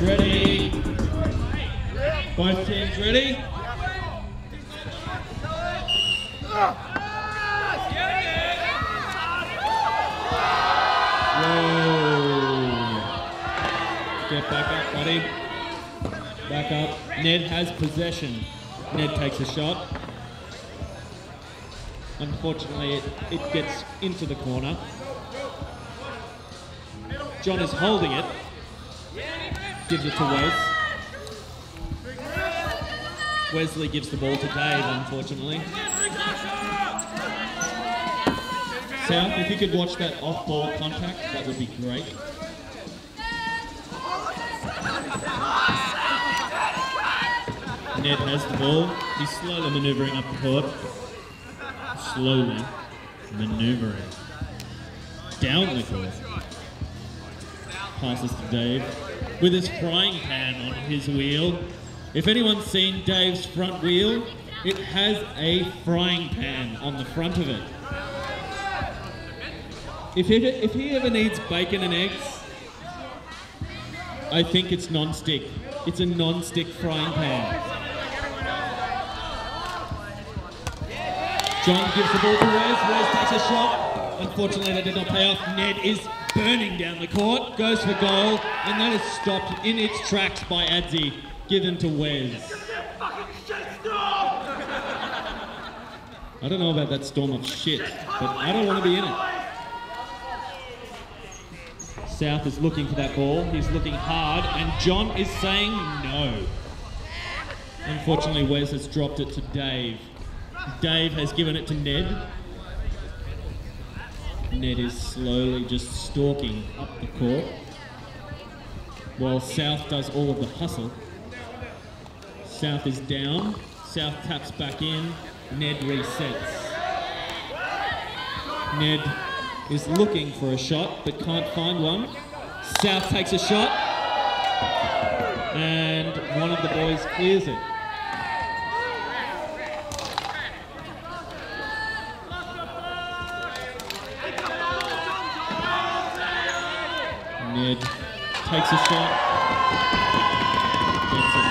ready. Both teams ready. Whoa. Get back up, buddy. Back up. Ned has possession. Ned takes a shot. Unfortunately, it gets into the corner. John is holding it. Gives it to Wes. Wesley gives the ball to Dave, unfortunately. South, if you could watch that off-ball contact, that would be great. Ned has the ball. He's slowly manoeuvring up the court. Slowly manoeuvring down the court. Passes to Dave with his frying pan on his wheel. If anyone's seen Dave's front wheel, it has a frying pan on the front of it. If he ever needs bacon and eggs, I think it's non-stick. It's a non-stick frying pan. John gives the ball to Wes. Wes takes a shot. Unfortunately, that did not pay off. Ned is burning down the court, goes for goal, and that is stopped in its tracks by Adzi, given to Wes. I don't know about that storm of shit, but I don't want to be in it. South is looking for that ball. He's looking hard, and John is saying no. Unfortunately, Wes has dropped it to Dave. Dave has given it to Ned. Ned is slowly just stalking up the court, while South does all of the hustle. South is down. South taps back in. Ned resets. Ned is looking for a shot, but can't find one. South takes a shot, and one of the boys clears it. Ned takes a shot. Gets it.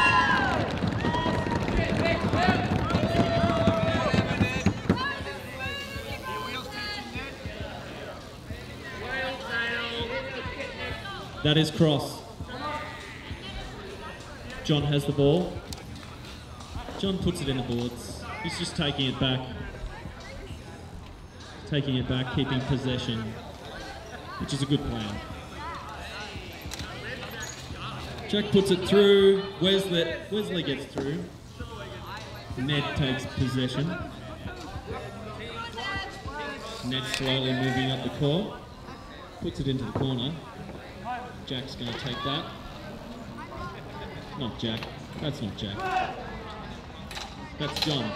That is cross. John has the ball. John puts it in the boards. He's just taking it back. Taking it back, keeping possession, which is a good plan. Jack puts it through. Wesley gets through. Ned takes possession. Ned slowly moving up the court. Puts it into the corner. Jack's going to take that. Not Jack. That's not Jack. That's John.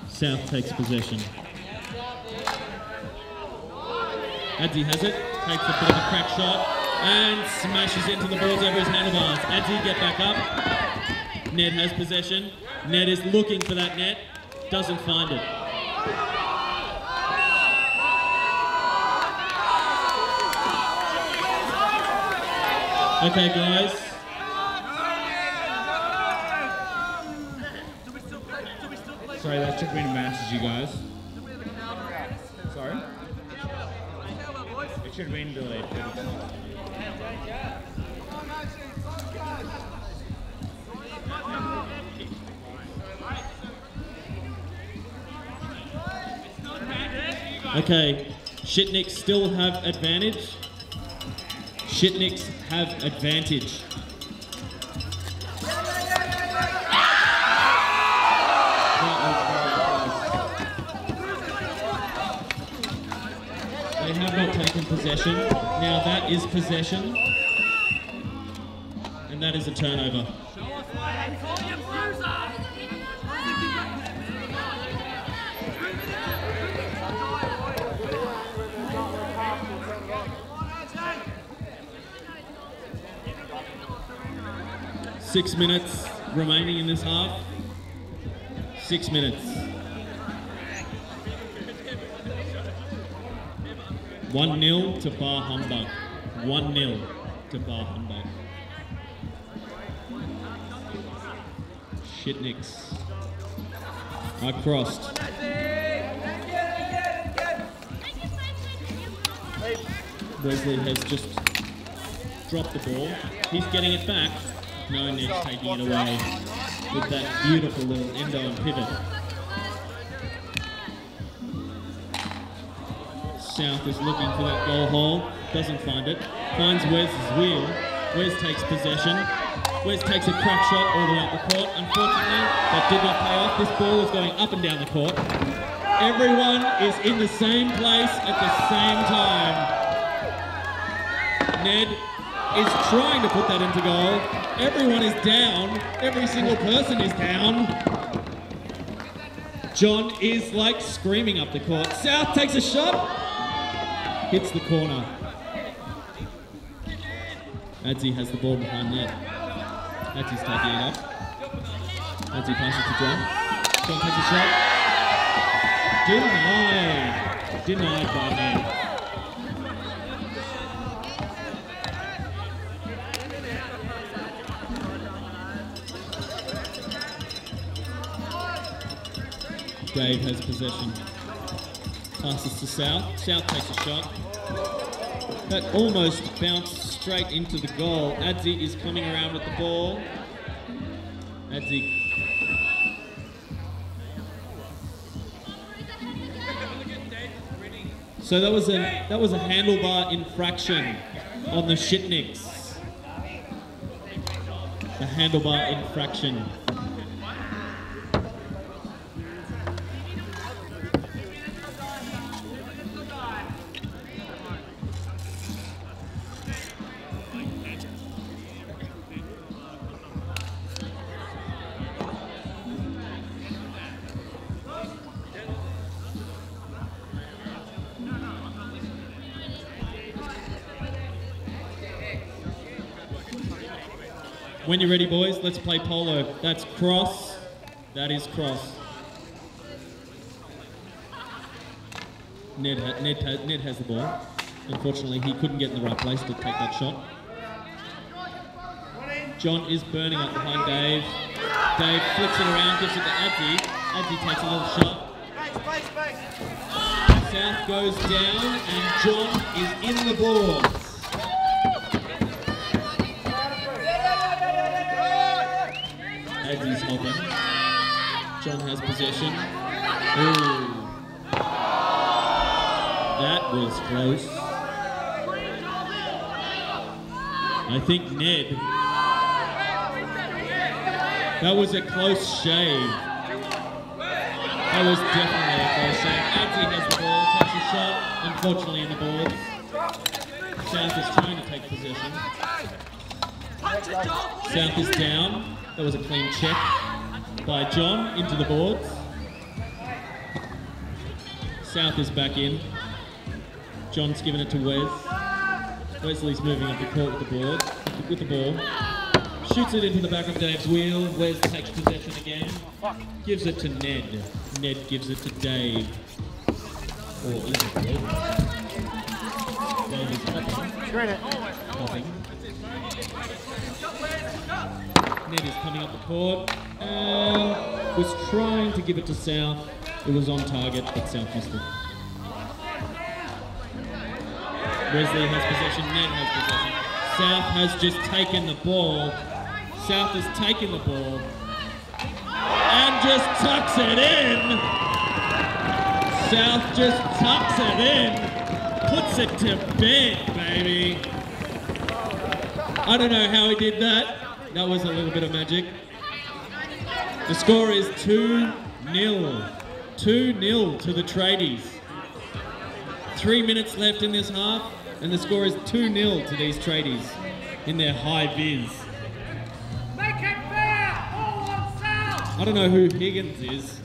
South takes possession. Adzi has it, takes a bit of a crack shot, and smashes into the boards over his handlebars. Adzi, get back up. Ned has possession. Ned is looking for that net, doesn't find it. Okay, guys. Sorry, that should have been a match, you guys. Sorry? It should have been delayed. Okay, Shitnicks still have advantage. Shitnicks have advantage. They have not taken possession. Now that is possession. And that is a turnover. 6 minutes remaining in this half. 6 minutes. 1-0 to Bah Humbug. 1-0 to Bah Humbug. Shitnicks. I crossed. Wesley has just dropped the ball. He's getting it back. No, Ned's taking it away with that beautiful little endo and pivot. South is looking for that goal hole. Doesn't find it. Finds Wes's wheel. Wes takes possession. Wes takes a crack shot all the way up the court. Unfortunately, that did not pay off. This ball is going up and down the court. Everyone is in the same place at the same time. Ned is trying to put that into goal. Everyone is down. Every single person is down. John is like screaming up the court. South takes a shot. Hits the corner. Adzi has the ball behind net. Adzi's taking it up. Adzi passes to John. John takes a shot. Denied. Denied by Ned. Dave has possession. Passes to South. South takes a shot. That almost bounced straight into the goal. Adzi is coming around with the ball. Adzi. So that was a handlebar infraction on the Shitnicks. The handlebar infraction. When you're ready, boys, let's play polo. That's cross. That is cross. Ned has the ball. Unfortunately, he couldn't get in the right place to take that shot. John is burning up behind Dave. Dave flicks it around, gives it to Adzi. Adzi takes a little shot. South goes down, and John is in the boards. Adzi's hopping. John has possession. Ooh. That was close. I think Ned. That was a close shave. That was definitely a close shave. Adzi has the ball, takes a shot, unfortunately in the boards. South is trying to take possession. South is down. That was a clean check by John into the boards. South is back in. John's given it to Wes. Wesley's moving up the court with the ball. Shoots it into the back of Dave's wheel. Wes takes possession again. Gives it to Ned. Ned gives it to Dave. Or is it Dave? Dave is hopping. Ned is coming up the court and was trying to give it to South. It was on target, but South missed it. Wesley has possession, Ned has possession. South has just taken the ball. South has taken the ball and just tucks it in. South just tucks it in. Puts it to bed, baby. I don't know how he did that. That was a little bit of magic. The score is 2-0. 2-0 to the tradies. 3 minutes left in this half, and the score is 2-0 to these tradies in their high vis. Make it fair! All on South! I don't know who Higgins is.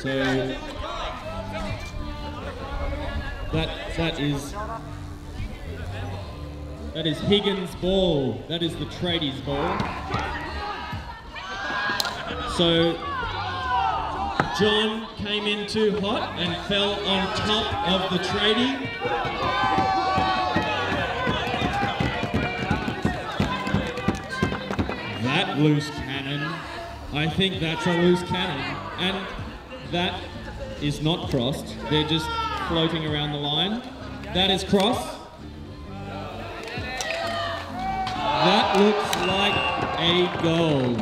So that is Higgins' ball. That is the tradies' ball. So John came in too hot and fell on top of the tradie. That loose cannon, I think that's a loose cannon. And that is not crossed. They're just floating around the line. That is crossed. That looks like a goal.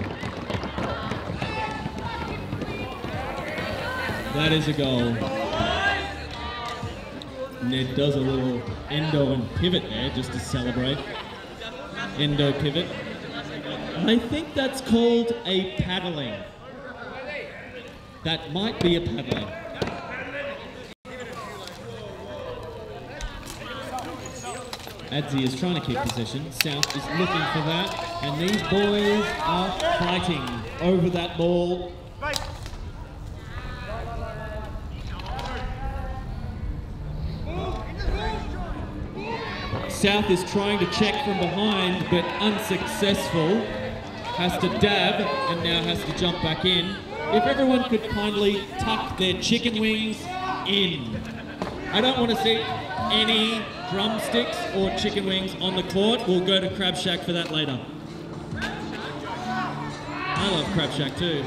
That is a goal. Ned does a little endo and pivot there just to celebrate. Endo pivot. I think that's called a paddling. That might be a paddling. Adzi is trying to keep position. South is looking for that. And these boys are fighting over that ball. South is trying to check from behind, but unsuccessful. Has to dab and now has to jump back in. If everyone could kindly tuck their chicken wings in. I don't want to see any drumsticks or chicken wings on the court. We'll go to Crab Shack for that later. I love Crab Shack too.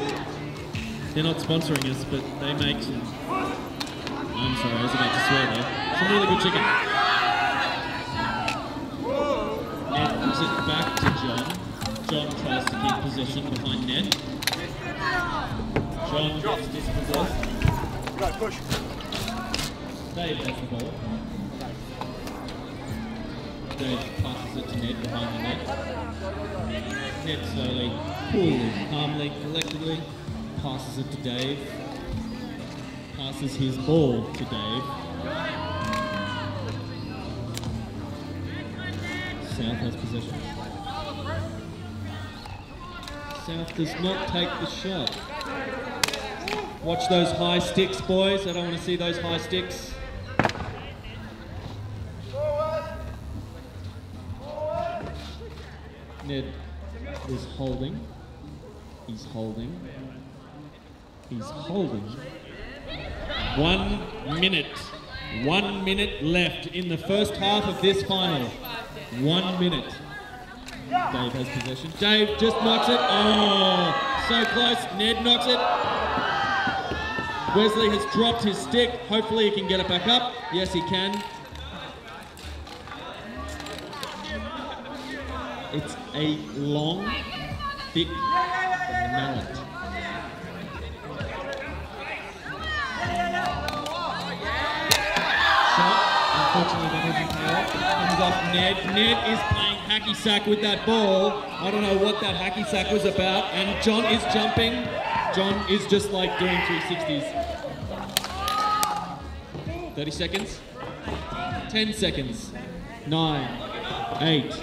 They're not sponsoring us, but they make some... I'm sorry, I was about to swear there. Some really good chicken. Ned gives it back to John. John tries to keep position behind Ned. John gets dispossessed. Go, push. Dave has the ball. Dave passes it to Ned behind the net. Ned slowly, coolly, calmly, collectedly passes it to Dave. Passes his ball to Dave. South has possession. South does not take the shot. Watch those high sticks, boys. I don't want to see those high sticks. Ned is holding. He's holding. He's holding. 1 minute. 1 minute left in the first half of this final. 1 minute. Dave has possession. Dave just knocks it. Oh, so close. Ned knocks it. Wesley has dropped his stick. Hopefully he can get it back up. Yes, he can. It's a long, thick mallet. Shot. Unfortunately, that doesn't pay off. Comes off Ned. Ned is playing hacky sack with that ball. I don't know what that hacky sack was about. And John is jumping. John is just like doing 360s. 30 seconds. 10 seconds. 9, 8,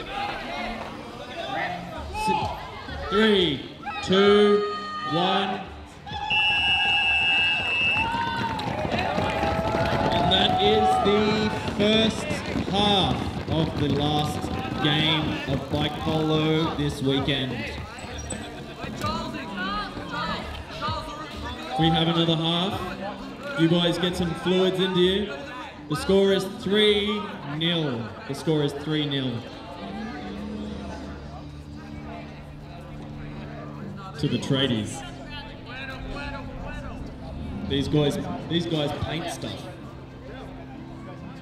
3, 2, 1. And that is the first half of the last game of bike polo this weekend. We have another half. You boys get some fluids into you. The score is 3-0. The score is 3-0. To the tradies. These guys paint stuff.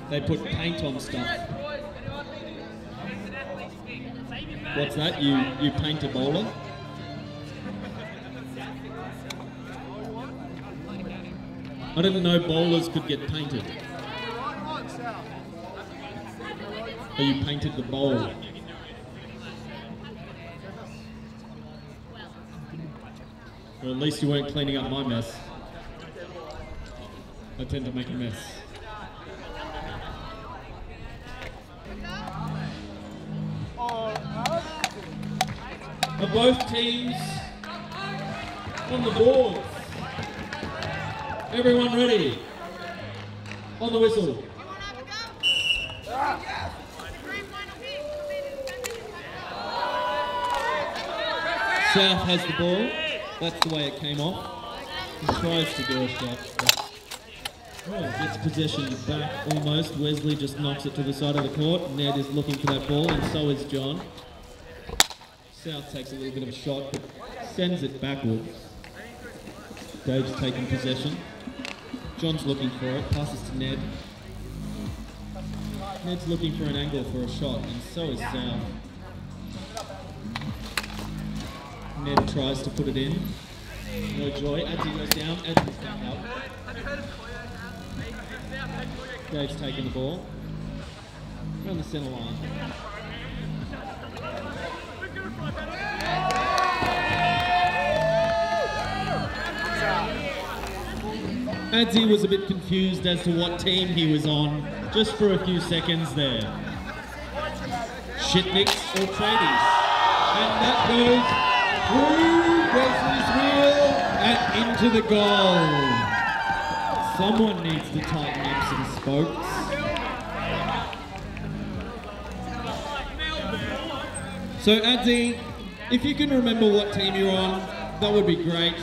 They put paint on stuff. What's that? You paint a bowler? I didn't know bowlers could get painted. But you painted the bowl. Or at least you weren't cleaning up my mess. I tend to make a mess. Are both teams on the boards? Everyone ready? On the whistle. South has the ball. That's the way it came off. He tries to do a shot. Gets possession back almost. Wesley just knocks it to the side of the court. Ned is looking for that ball, and so is John. South takes a little bit of a shot, but sends it backwards. Dave's taking possession. John's looking for it, passes to Ned. Ned's looking for an angle for a shot, and so is South. Ned tries to put it in. No joy. Adzi goes down. Adzi's back up. Dave's taking the ball. Around the centre line. Adzi was a bit confused as to what team he was on, just for a few seconds there. Shitnicks or tradies. And that goes through Wesley's wheel and into the goal. Someone needs to tighten up some spokes. So Adzi, if you can remember what team you're on, that would be great.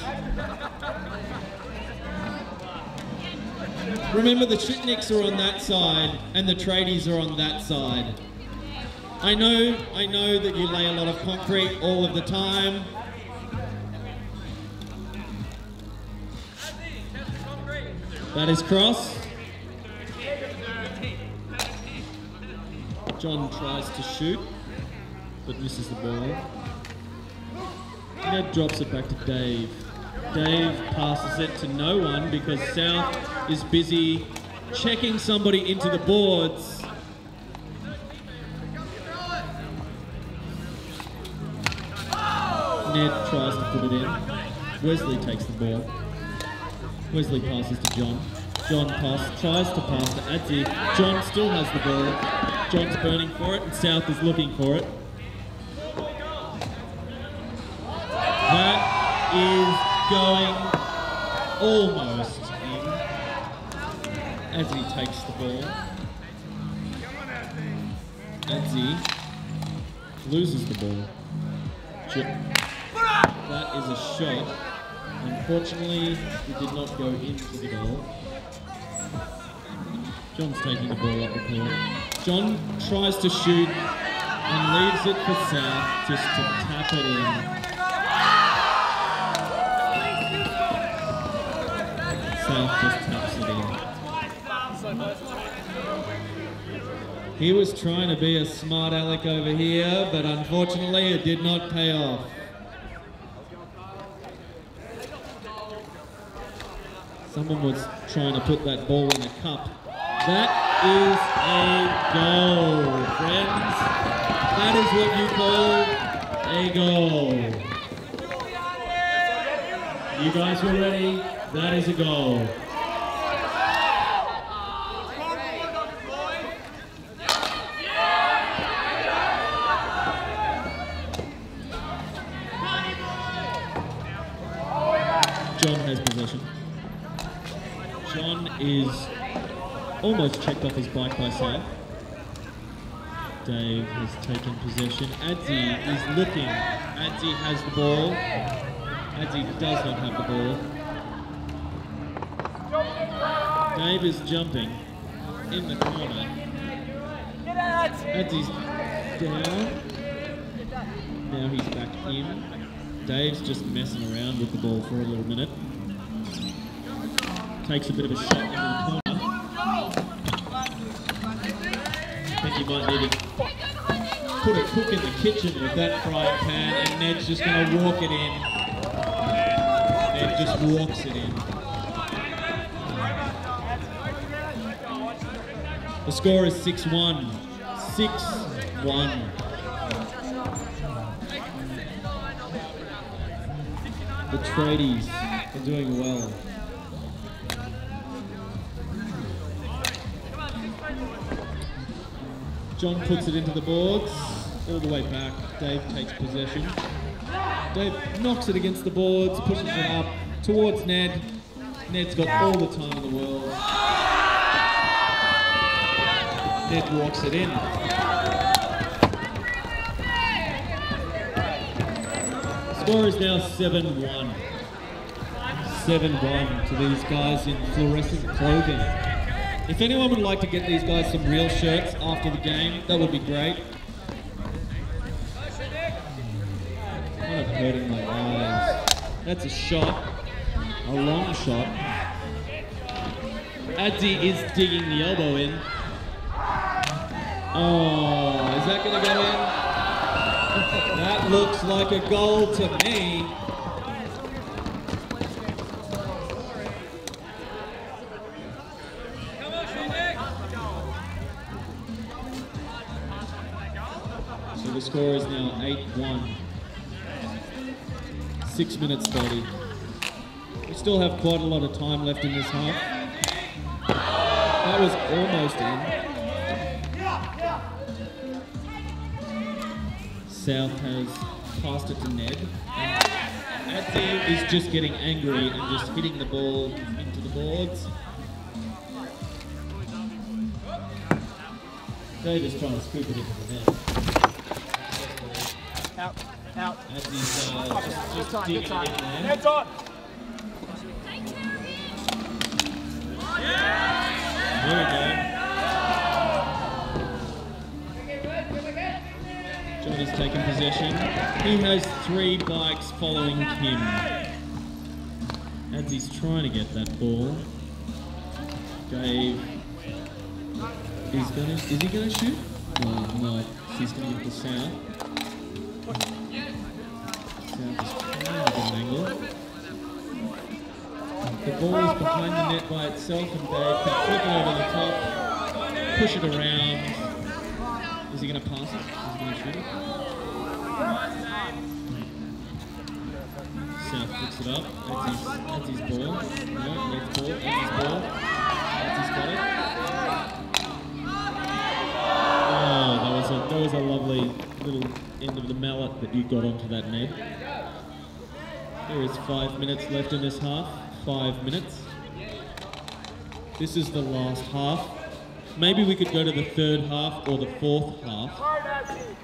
Remember, the Shitnicks are on that side and the tradies are on that side. I know that you lay a lot of concrete all of the time. That is cross. John tries to shoot, but misses the ball. Ned drops it back to Dave. Dave passes it to no one because South is busy checking somebody into the boards. Ned tries to put it in. Wesley takes the ball. Wesley passes to John. John tries to pass to Adzi. John still has the ball. John's burning for it and South is looking for it. That is going almost in. Adzi takes the ball. Adzi loses the ball. That is a shot. Unfortunately, it did not go into the goal. John's taking the ball up the court. John tries to shoot and leaves it for South just to tap it in. South just taps it in. He was trying to be a smart aleck over here, but unfortunately it did not pay off. Someone was trying to put that ball in a cup. That is a goal, friends. That is what you call a goal. You guys were ready? That is a goal. John has possession. John is almost checked off his bike by South. Dave has taken possession. Adzi is looking. Adzi has the ball. Adzi does not have the ball. Dave is jumping in the corner. Adzi's down. Now he's back in. Dave's just messing around with the ball for a little minute. Takes a bit of a shot into the corner. I think you might need to put a cook in the kitchen with that frying pan, and Ned's just going to walk it in. Ned just walks it in. The score is 6-1. 6-1. The tradies are doing well. John puts it into the boards, all the way back. Dave takes possession. Dave knocks it against the boards, pushes it up towards Ned. Ned's got all the time in the world. Ned walks it in. Score is now 7-1. 7-1 to these guys in fluorescent clothing. If anyone would like to get these guys some real shirts after the game, that would be great. Kind of hurting my eyes. That's a shot. A long shot. Adzi is digging the elbow in. Oh, is that going to go in? That looks like a goal to me. So the score is now 8-1. 6 minutes 30. We still have quite a lot of time left in this half. That was almost in. South has passed it to Ned. Adzi is just getting angry and just hitting the ball into the boards. Dave is trying to scoop it into the net. Out. Adzi's just digging it in there. Ned's on. There we go. John has taken possession. He has 3 bikes following him. Adzi's trying to get that ball. Dave is he gonna shoot? No, he's gonna get the South. South is trying to get an angle. The ball is behind the net by itself and Dave can flip it over the top, push it around. Is he going to pass it? Is he going to shoot it? South picks it up. Adzi's ball. No, left ball. Adzi's ball. Adzi's got it. Oh, that was a lovely little end of the mallet that you got onto that net. There is 5 minutes left in this half. 5 minutes. This is the last half. Maybe we could go to the third half or the fourth half,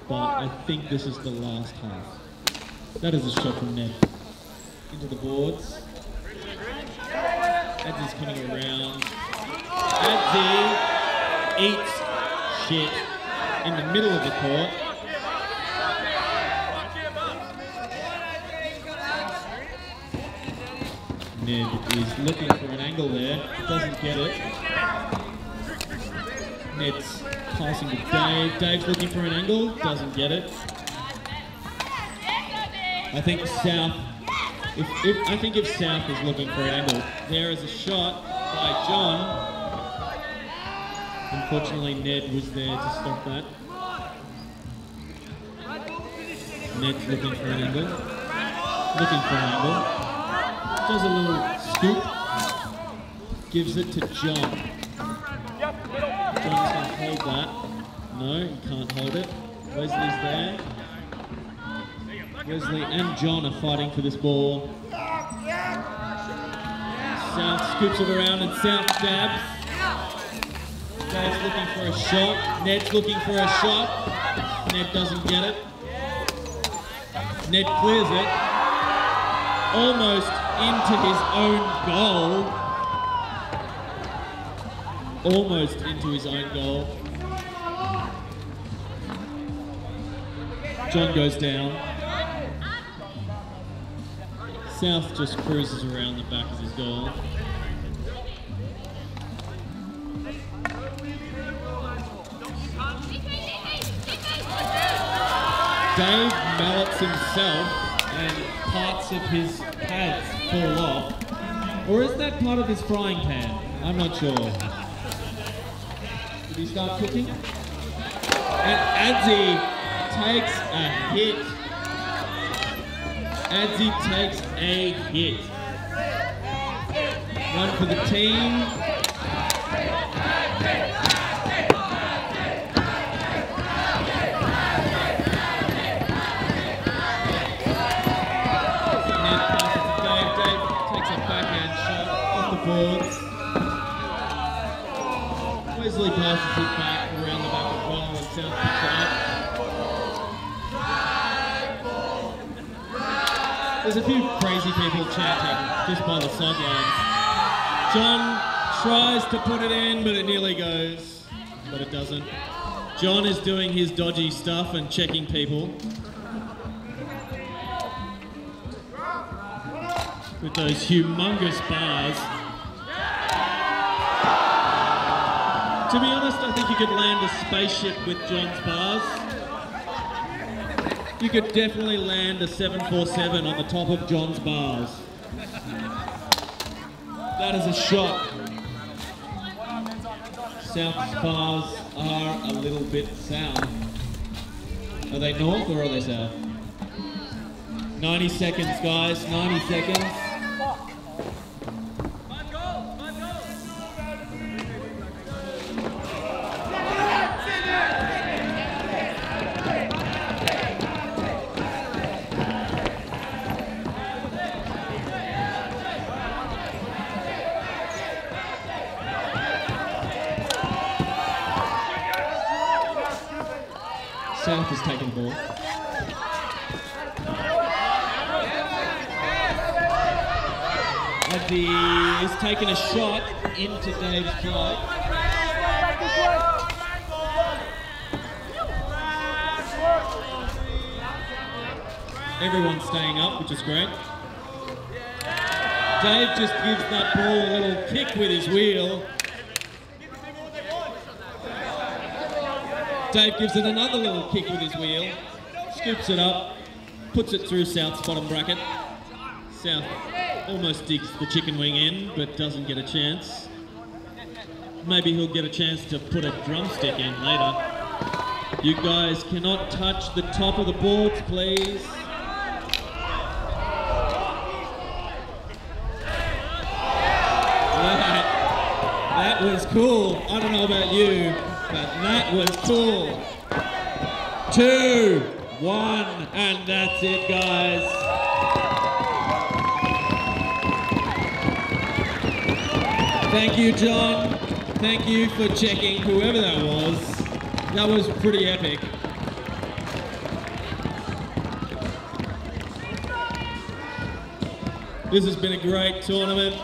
but I think this is the last half. That is a shot from Ned. Into the boards. Adzi's coming around. Adzi eats shit in the middle of the court. Ned is looking for an angle there, doesn't get it. Ned's passing to Dave. Dave's looking for an angle, doesn't get it. I think South, if South is looking for an angle, there is a shot by John. Unfortunately, Ned was there to stop that. Ned's looking for an angle. Looking for an angle. Does a little scoop, gives it to John. John's going to hold that. No, he can't hold it. Wesley's there. Wesley and John are fighting for this ball. South scoops it around and South jabs. Dave's looking for a shot. Ned's looking for a shot. Ned doesn't get it. Ned clears it. Almost into his own goal. Almost into his own goal. John goes down. South just cruises around the back of his goal. Dave mallets himself and parts of his pads fall off. Or is that part of his frying pan? I'm not sure. Did he start cooking? And Adzi takes a hit. Adzi takes a hit. One for the team. boards. Wesley passes it back around the back as well, and South picks it up. There's a few crazy people chanting just by the sidelines. John tries to put it in, but it nearly goes, but it doesn't. John is doing his dodgy stuff and checking people with those humongous bars. To be honest, I think you could land a spaceship with John's bars. You could definitely land a 747 on the top of John's bars. That is a shot. South's bars are a little bit south. Are they north or are they south? 90 seconds, guys, 90 seconds. South has taken the ball. Abdi has taken a shot into Dave's play. Everyone's staying up, which is great. Dave just gives that ball a little kick with his wheel. Dave gives it another little kick with his wheel, scoops it up, puts it through South's bottom bracket. South almost digs the chicken wing in, but doesn't get a chance. Maybe he'll get a chance to put a drumstick in later. You guys cannot touch the top of the boards, please. That was cool. I don't know about you, but that was cool. 2, 1, and that's it, guys. Thank you, John. Thank you for checking whoever that was. That was pretty epic. This has been a great tournament.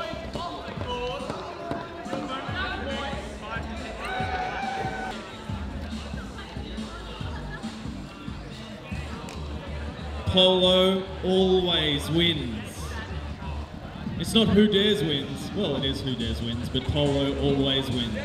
Polo always wins. It's not who dares wins. Well, it is who dares wins, but Polo always wins.